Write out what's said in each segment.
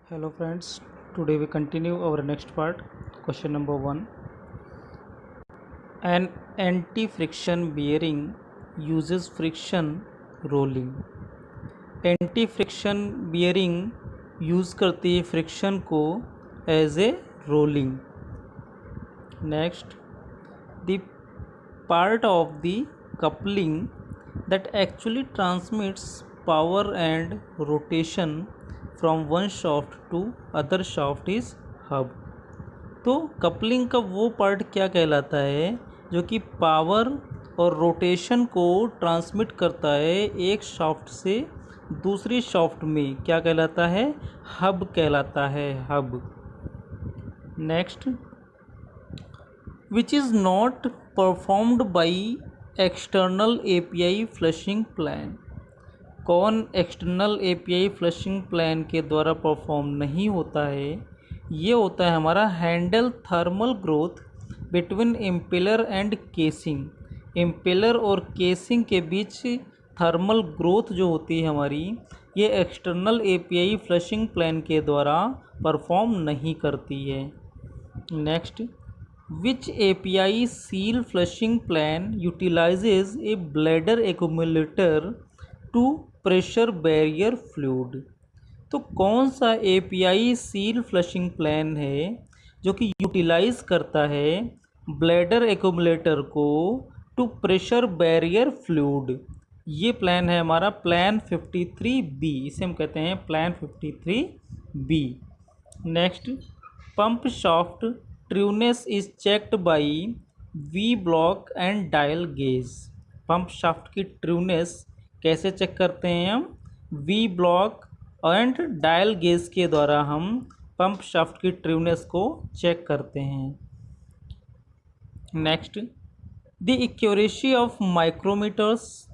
Hello friends, today we continue our next part. Question number 1. An anti-friction bearing uses friction rolling. Anti-friction bearing use करती है friction को as a rolling. Next, the part of the coupling that actually transmits power and rotation from one shaft to other shaft is hub. तो coupling का वो part क्या कहलाता है जो कि पावर और रोटेशन को ट्रांसमिट करता है एक शाफ्ट से दूसरी शाफ्ट में, क्या कहलाता है? हब कहलाता है, hub. Next, which is not performed by external API flushing plan. कौन एक्सटर्नल एपीआई फ्लशिंग प्लान के द्वारा परफॉर्म नहीं होता है? ये होता है हमारा handle thermal growth between impeller and casing. Impeller और केसिंग के बीच थर्मल ग्रोथ जो होती है हमारी, ये एक्सटर्नल एपीआई फ्लशिंग प्लान के द्वारा परफॉर्म नहीं करती है. Next, which API seal flushing plan utilises a bladder accumulator to pressure barrier fluid. तो कौन सा एपीआई सील फ्लशिंग प्लान है जो कि यूटिलाइज करता है ब्लैडर एक्यूमुलेटर को टू प्रेशर बैरियर फ्लूइड? ये प्लान है हमारा प्लान 53B. इसे हम कहते हैं plan 53B. Next, pump shaft trueness is checked by V block and dial gauge. Pump shaft की ट्रूनेस कैसे चेक करते हैं हम? V block and dial gauge के द्वारा हम पंप शाफ्ट की ट्रूनेस को चेक करते हैं. Next, the accuracy of micrometers,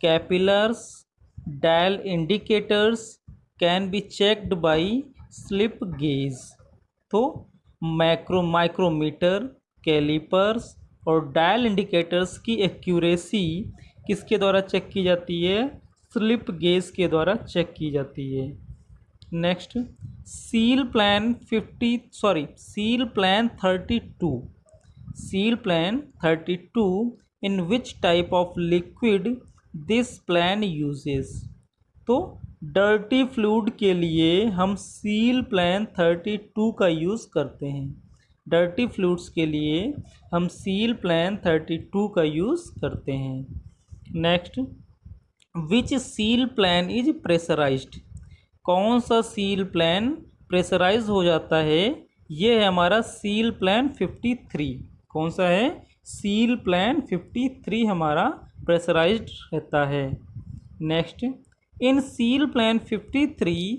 calipers, dial indicators can be checked by slip gauge. तो माइक्रोमीटर, कैलिपर्स और डायल इंडिकेटर्स की एक्यूरेसी किसके द्वारा चेक की जाती है? स्लिप गेज के द्वारा चेक की जाती है. Next, seal plan 32. Seal plan 32 in which type of liquid this plan uses. तो डर्टी फ्लूइड के लिए हम सील प्लान 32 का यूज़ करते हैं. डर्टी फ्लूइड्स के लिए हम सील प्लान 32 का यूज़ करते हैं. Next, which seal plan is pressurised. कौन सा सील प्लान प्रेशराइज हो जाता है? ये है हमारा सील प्लान 53. कौन सा है? सील प्लान 53 हमारा प्रेशराइज्ड रहता है. Next, in seal plan 53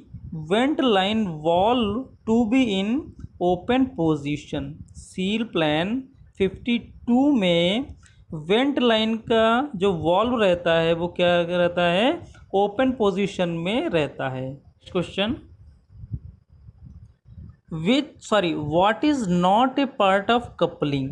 vent line valve to be in open position. Seal plan 52 में वेंट लाइन का जो वॉल्व रहता है वो क्या रहता है? ओपन पोजीशन में रहता है. Question, what is not a part of coupling.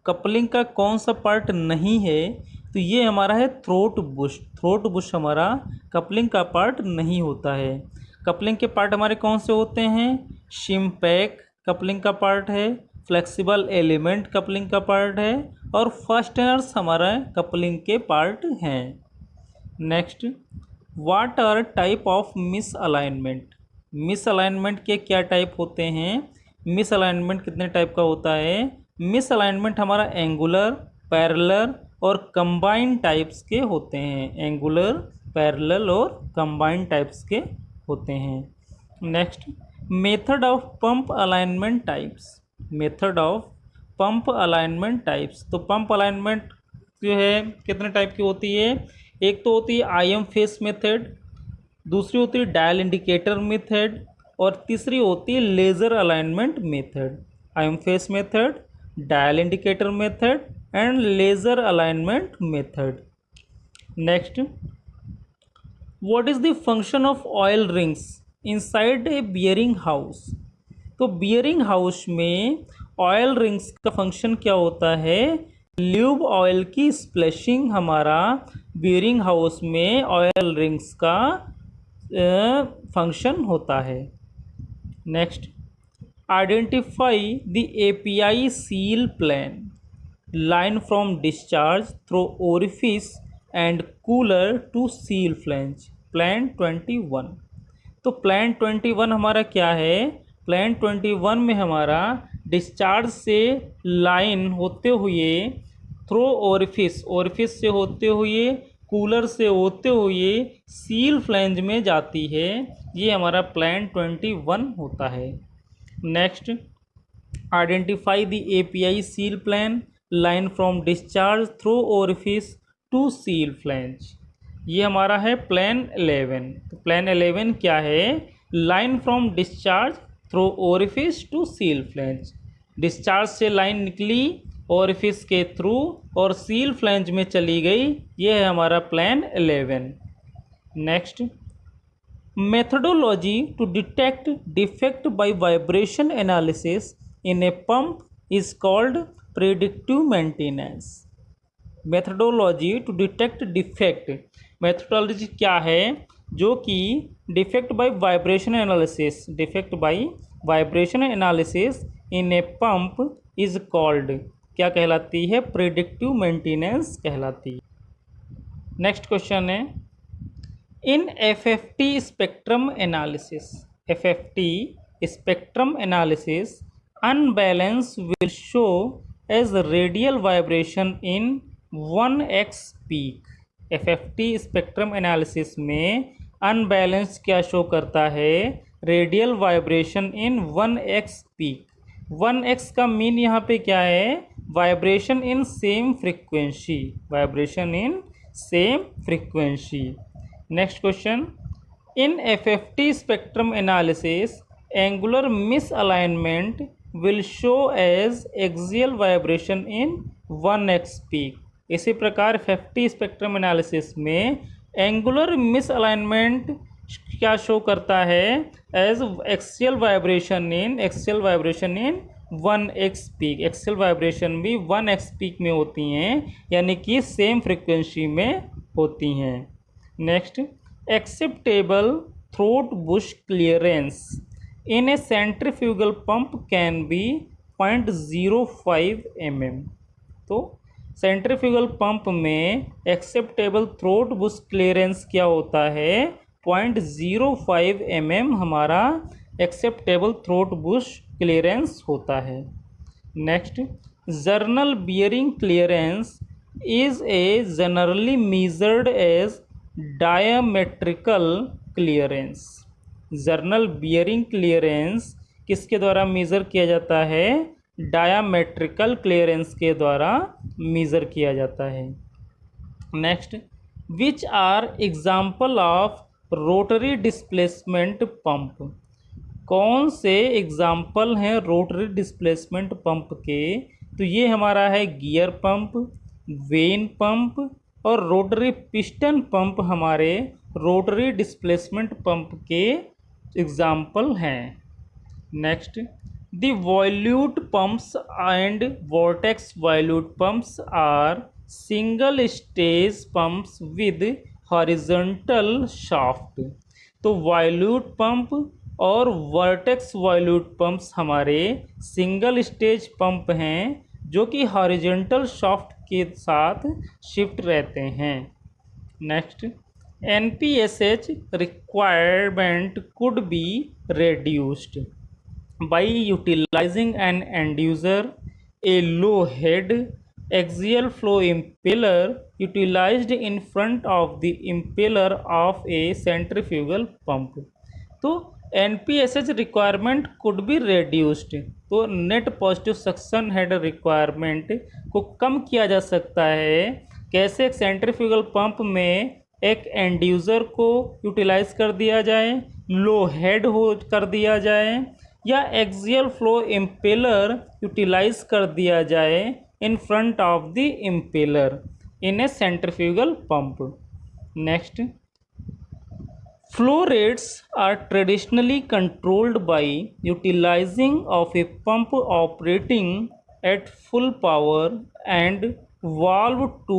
Coupling का कौन सा पार्ट नहीं है? तो ये हमारा है थ्रोट बुश. थ्रोट बुश हमारा कपलिंग का पार्ट नहीं होता है. कपलिंग के पार्ट हमारे कौन से होते हैं? शिम्पैक कपलिंग का पार्ट है, फ्लेक्सिबल एलिमेंट कपलिंग का पार्ट है और फास्टनर्स हमारा कपलिंग के पार्ट हैं. Next, what are type of misalignment. Misalignment के क्या टाइप होते हैं? मिस अलाइनमेंट कितने टाइप का होता है? मिस अलाइनमेंट हमारा एंगुलर, पैरेलल और कंबाइंड टाइप्स के होते हैं. एंगुलर, पैरेलल और कंबाइंड टाइप्स के होते हैं. Next, method of pump alignment types. Method of pump alignment types. तो पंप अलाइनमेंट जो है कितने टाइप की होती है? एक तो होती है आईएम फेस मेथड, दूसरी होती है डायल इंडिकेटर मेथड और तीसरी होती है laser alignment method. Rim face method, dial indicator method and laser alignment method. Next, what is the function of oil rings inside a bearing house. तो bearing house में oil rings का function क्या होता है? ल्यूब ऑयल की splashing हमारा bearing house में oil rings का फंक्शन होता है। Next, identify the API seal plan, line from discharge through orifice and cooler to seal flange, plan 21। तो प्लान 21 हमारा क्या है? प्लान 21 में हमारा डिस्चार्ज से लाइन होते हुए थ्रू ओरिफिस से होते हुए कूलर से होते हुए सील फ्लैंज में जाती है। ये हमारा प्लान 21 होता है। Next, identify the API seal plan, line from discharge through orifice to seal flange, ये हमारा है प्लान 11। तो प्लान 11 क्या है? Line from discharge through orifice to seal flange, discharge से लाइन निकली ओरिफिस के थ्रू और सील फ्लैंज में चली गई, ये है हमारा plan 11। Next, methodology to detect defect by vibration analysis in a pump is called predictive maintenance। methodology to detect defect, methodology क्या है? जो कि defect by vibration analysis in a pump is called, क्या कहलाती है? predictive maintenance कहलाती है। Next question है, in FFT spectrum analysis unbalance will show as radial vibration in 1x peak. FFT spectrum analysis में अनबैलेंस क्या शो करता है? Radial vibration in 1x peak. 1x का मीन यहाँ पे क्या है? Vibration in same frequency, vibration in same frequency. Next question, in FFT spectrum analysis angular misalignment will show as axial vibration in 1x peak. इसी प्रकार FFT spectrum analysis में angular misalignment क्या show करता है? As axial vibration in 1x peak. Axial vibration भी 1x peak में होती हैं, यानी कि सेम फ्रीक्वेंसी में होती हैं। Next, acceptable throat Bush clearance in A centrifugal pump can be 0.05 mm। तो सेंट्रीफ्यूगल पंप में एक्सेप्टेबल थ्रोट बुश क्लियरेंस क्या होता है? 0.05 mm हमारा एक्सेप्टेबल थ्रोट बुश क्लियरेंस होता है। Next, journal bearing clearance is a generally measured as diametrical clearance। Journal bearing clearance किसके द्वारा मेज़र किया जाता है? डायामेट्रिकल क्लियरेंस के द्वारा मेज़र किया जाता है। Next, which are example of rotary displacement pump, कौन से एग्जाम्पल हैं रोटरी डिस्प्लेसमेंट पंप के? तो ये हमारा है गियर पंप, वेन पंप और रोटरी पिस्टन पंप हमारे रोटरी डिस्प्लेसमेंट पंप के एग्जाम्पल हैं। Next, the volute pumps and vortex volute pumps are single stage pumps with horizontal shaft. तो वॉल्यूट पंप और वर्टेक्स वॉल्यूट पंप्स हमारे single stage pump हैं जो कि हॉरिजॉन्टल शाफ्ट के साथ शिफ्ट रहते हैं। Next, NPSH requirement could be reduced by utilizing an inducer, a low head axial flow impeller utilized in front of the impeller of a centrifugal pump। तो NPSH requirement could be reduced, तो net positive suction head requirement को कम किया जा सकता है। कैसे? एक centrifugal pump में एक एंड्यूज़र को यूटिलाइज कर दिया जाए, लो हेड हो कर दिया जाए, या एक्सियल फ्लो इम्पेलर यूटिलाइज कर दिया जाए in front of the impeller in A centrifugal pump. Next, flow rates are traditionally controlled by utilizing of a pump operating at full power and valve to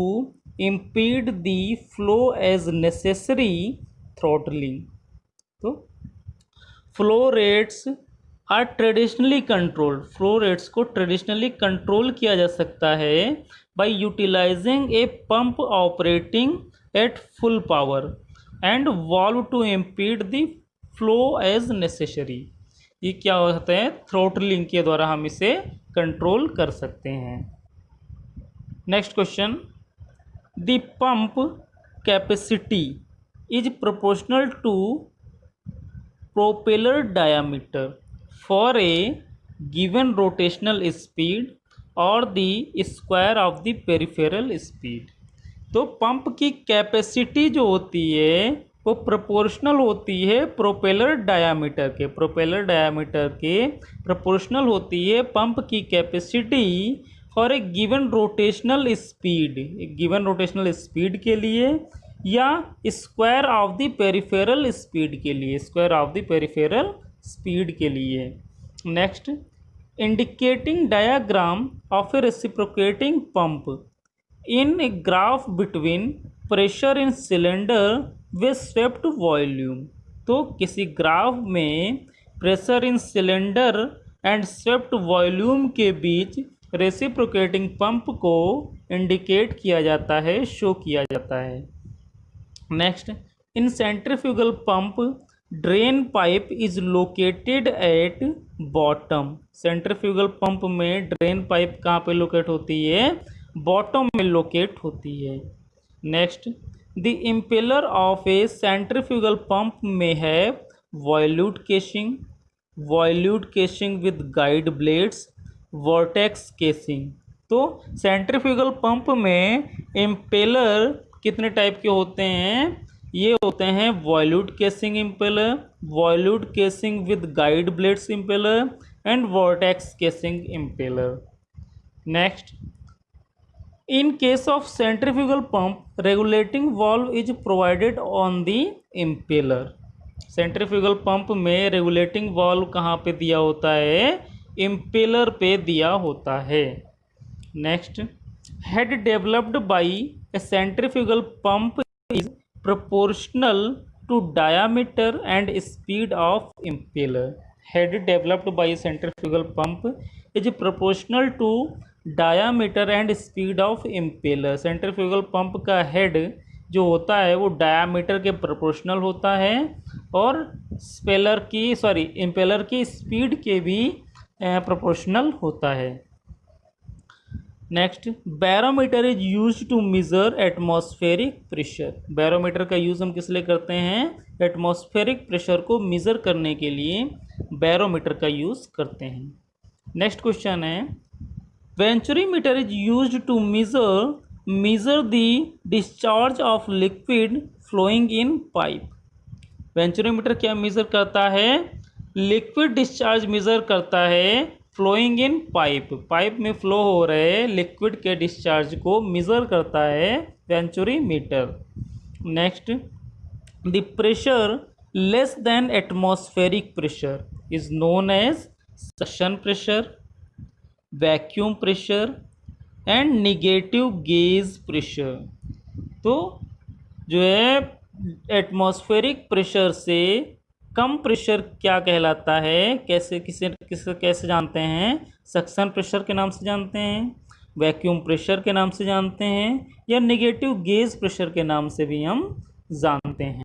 impede the flow as necessary throttling। तो flow rates are traditionally controlled, flow rates को traditionally control किया जा सकता है by utilising a pump operating at full power and valve to impede the flow as necessary. ये क्या होता है, थ्रोटलिंग के द्वारा हम इसे कंट्रोल कर सकते हैं। Next question, the pump capacity is proportional to propeller diameter for a given rotational speed or the square of the peripheral speed। तो पंप की कैपेसिटी जो होती है वो प्रोपोर्शनल होती है प्रोपेलर डायामीटर के, प्रोपेलर डायामीटर के प्रोपोर्शनल होती है पंप की capacity for a given rotational speed, एक गिवन रोटेशनल स्पीड के लिए या square of the peripheral speed के लिए, square of the peripheral speed के लिए। Next, indicating diagram of A reciprocating pump in a graph between pressure in cylinder व swept volume. तो किसी ग्राफ में pressure in cylinder and swept volume के बीच reciprocating pump को इंडिकेट किया जाता है, शो किया जाता है। Next, in centrifugal pump drain pipe is located at bottom. Centrifugal pump में ड्रेन पाइप कहाँ पे लोकेट होती है, बॉटम में लोकेट होती है। Next, the impeller of a centrifugal pump में है volute casing, volute casing with guide blades, vortex casing. तो सेंट्रीफ्यूगल पंप में इम्पेलर कितने टाइप के होते हैं, ये होते हैं volute casing impeller, volute casing with guide blades impeller and vortex casing impeller. Next, in case of centrifugal pump regulating valve is provided on the impeller. Centrifugal pump में regulating valve कहाँ पे दिया होता है, इम्पेलर पे दिया होता है। Next, head developed by a centrifugal pump is proportional to diameter and speed of impeller। head developed by a centrifugal pump is proportional to diameter and speed of impeller। centrifugal pump का head जो होता है वो diameter के proportional होता है और impeller की स्पीड के भी प्रोपोर्शनल होता है। Next, barometer is use to measure atmospheric pressure. Barometer का यूज़ हम किस लिए करते हैं, एटमॉस्फेरिक प्रेशर को मेज़र करने के लिए बैरोमीटर का यूज़ करते हैं। नेक्स्ट क्वेश्चन है, venturimeter is use to measure the discharge of liquid flowing in pipe. Venturimeter क्या मेज़र करता है, लिक्विड डिस्चार्ज मेज़र करता है फ्लोइंग इन पाइप, पाइप में फ्लो हो रहे लिक्विड के डिस्चार्ज को मेज़र करता है venturimeter. Next, the pressure less than atmospheric pressure is known as suction pressure, vacuum pressure and negative gauge pressure. तो जो है एटमॉस्फेरिक प्रेशर से कम प्रेशर क्या कहलाता है, कैसे जानते हैं, सक्शन प्रेशर के नाम से जानते हैं, वैक्यूम प्रेशर के नाम से जानते हैं या नेगेटिव गेज प्रेशर के नाम से भी हम जानते हैं।